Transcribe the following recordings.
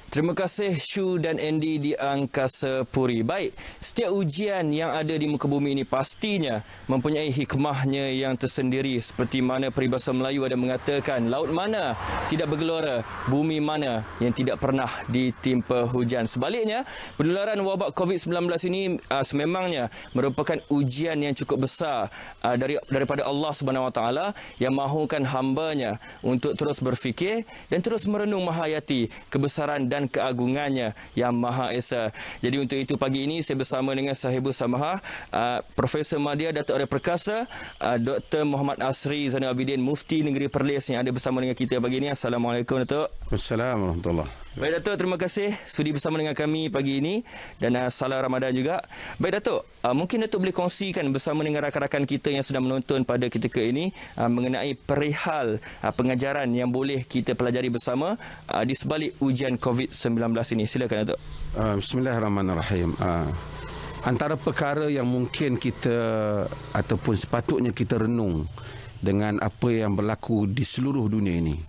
Terima kasih Shu dan Andy di Angkasa Puri. Baik, setiap ujian yang ada di muka bumi ini pastinya mempunyai hikmahnya yang tersendiri. Seperti mana peribahasa Melayu ada mengatakan, laut mana tidak bergelora, bumi mana yang tidak pernah ditimpa hujan. Sebaliknya, penularan wabak COVID-19 ini sememangnya merupakan ujian yang cukup besar daripada Allah SWT yang mahukan hambanya untuk terus berfikir dan terus merenung menghayati kebesaran dan keagungannya yang Maha Esa. Jadi untuk itu pagi ini saya bersama dengan Sahibul Samaha, Profesor Madya Datuk Arya Perkasa, Dr. Muhammad Asri Zainal Abidin, Mufti Negeri Perlis yang ada bersama dengan kita pagi ini. Assalamualaikum Datuk. Assalamualaikum warahmatullahi. Baik Datuk, terima kasih sudi bersama dengan kami pagi ini dan salam Ramadan juga. Baik Datuk, mungkin Datuk boleh kongsikan bersama dengan rakan-rakan kita yang sedang menonton pada ketika ini mengenai perihal pengajaran yang boleh kita pelajari bersama di sebalik ujian COVID-19 ini. Silakan Datuk. Bismillahirrahmanirrahim. Antara perkara yang mungkin kita ataupun sepatutnya kita renung dengan apa yang berlaku di seluruh dunia ini.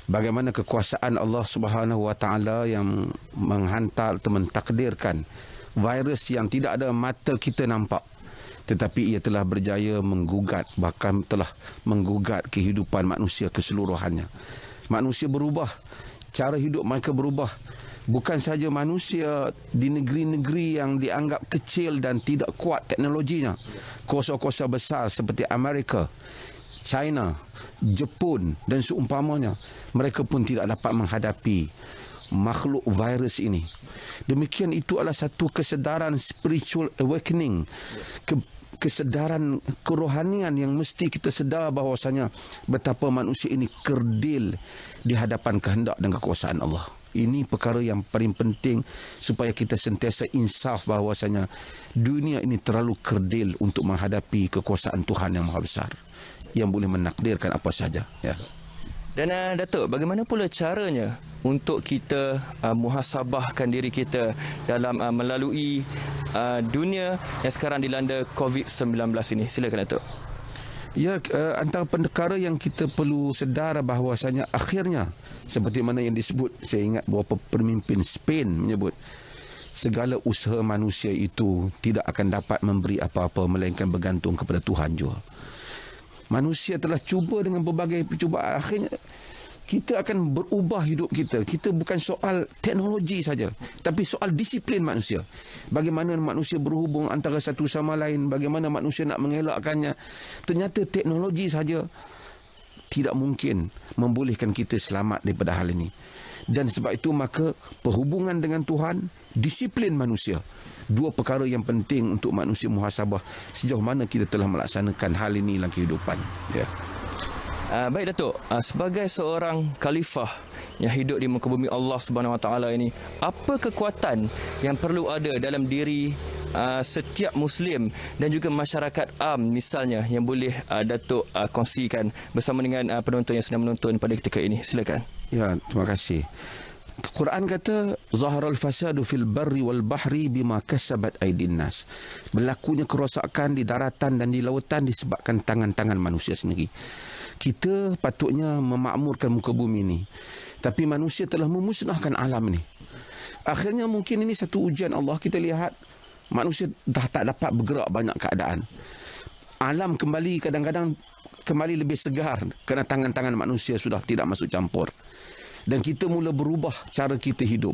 Bagaimana kekuasaan Allah Subhanahu Wa Taala yang menghantar atau mentakdirkan virus yang tidak ada mata kita nampak, tetapi ia telah berjaya menggugat, bahkan telah menggugat kehidupan manusia keseluruhannya. Manusia berubah, cara hidup mereka berubah. Bukan sahaja manusia di negeri-negeri yang dianggap kecil dan tidak kuat teknologinya. Kuasa-kuasa besar seperti Amerika, China, Jepun dan seumpamanya, mereka pun tidak dapat menghadapi makhluk virus ini. Demikian itu adalah satu kesedaran spiritual awakening, kesedaran kerohanian yang mesti kita sedar bahawasanya betapa manusia ini kerdil di hadapan kehendak dan kekuasaan Allah. Ini perkara yang paling penting supaya kita sentiasa insaf bahawasanya dunia ini terlalu kerdil untuk menghadapi kekuasaan Tuhan yang Maha Besar yang boleh menakdirkan apa saja. Ya. Dan Datuk, bagaimana pula caranya untuk kita muhasabahkan diri kita dalam melalui dunia yang sekarang dilanda COVID-19 ini? Silakan Datuk. Ya, antara perkara yang kita perlu sedar bahawasanya akhirnya seperti mana yang disebut, saya ingat beberapa pemimpin Spain menyebut, segala usaha manusia itu tidak akan dapat memberi apa-apa melainkan bergantung kepada Tuhan jua. Manusia telah cuba dengan berbagai percubaan. Akhirnya kita akan berubah hidup kita. Kita bukan soal teknologi saja, tapi soal disiplin manusia. Bagaimana manusia berhubung antara satu sama lain, bagaimana manusia nak mengelakkannya. Ternyata teknologi saja tidak mungkin membolehkan kita selamat daripada hal ini. Dan sebab itu maka perhubungan dengan Tuhan, disiplin manusia, dua perkara yang penting untuk manusia muhasabah sejauh mana kita telah melaksanakan hal ini dalam kehidupan. Ya. Baik Datuk, sebagai seorang khalifah yang hidup di muka bumi Allah Subhanahu Wa Taala ini, apa kekuatan yang perlu ada dalam diri setiap Muslim dan juga masyarakat am misalnya yang boleh Datuk kongsikan bersama dengan penonton yang sedang menonton pada ketika ini? Silakan. Ya, terima kasih. Quran kata zaharal fasadu fil barri wal bahri bima kasabat aydin nas. Berlakunya kerosakan di daratan dan di lautan disebabkan tangan-tangan manusia sendiri. Kita patutnya memakmurkan muka bumi ini, tapi manusia telah memusnahkan alam ini. Akhirnya mungkin ini satu ujian Allah. Kita lihat manusia dah tak dapat bergerak banyak keadaan. Alam kembali kadang-kadang kembali lebih segar kerana tangan-tangan manusia sudah tidak masuk campur. Dan kita mula berubah cara kita hidup.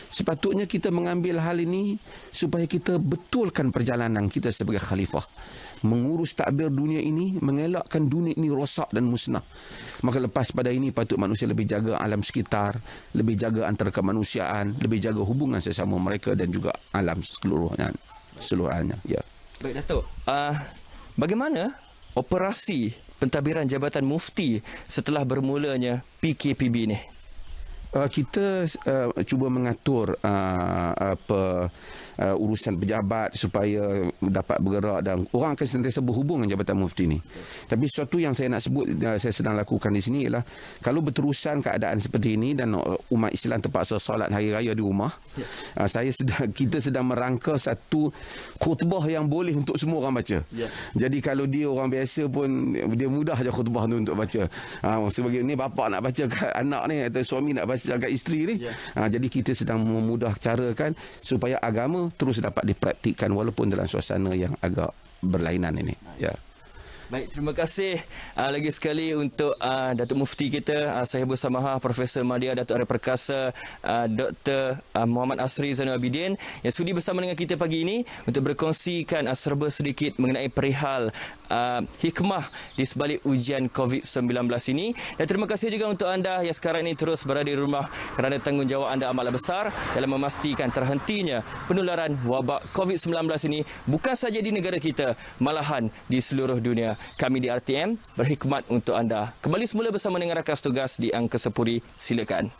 Sepatutnya kita mengambil hal ini supaya kita betulkan perjalanan kita sebagai khalifah. Mengurus takbir dunia ini, mengelakkan dunia ini rosak dan musnah. Maka lepas pada ini patut manusia lebih jaga alam sekitar, lebih jaga antara kemanusiaan, lebih jaga hubungan sesama mereka dan juga alam seluruhnya. Ya. Baik Datuk, bagaimana operasi pentadbiran Jabatan Mufti setelah bermulanya PKPB ini? Kita cuba mengatur urusan pejabat supaya dapat bergerak dan orang akan sentiasa berhubung dengan Jabatan Mufti ini. Tapi sesuatu yang saya nak sebut, saya sedang lakukan di sini ialah kalau berterusan keadaan seperti ini dan umat Islam terpaksa solat hari raya di rumah, kita sedang merangka satu khutbah yang boleh untuk semua orang baca. Jadi kalau dia orang biasa pun dia mudah je khutbah tu untuk baca. Sebagai ni bapa nak baca kat anak ni atau suami nak baca sebagai isteri ni. Jadi kita sedang memudah carakan supaya agama terus dapat dipraktikkan walaupun dalam suasana yang agak berlainan ini. Ya. Baik, terima kasih lagi sekali untuk Datuk Mufti kita, Sahibul Samahah Profesor Madya Datuk Arif Perkasa, Dr. Muhammad Asri Zainul Abidin yang sudi bersama dengan kita pagi ini untuk berkongsikan serba sedikit mengenai perihal hikmah di sebalik ujian COVID-19 ini. Dan terima kasih juga untuk anda yang sekarang ini terus berada di rumah kerana tanggungjawab anda amatlah besar dalam memastikan terhentinya penularan wabak COVID-19 ini bukan saja di negara kita, malahan di seluruh dunia. Kami di RTM berhikmat untuk anda. Kembali semula bersama dengan rakan tugas di Angkasa Puri. Silakan.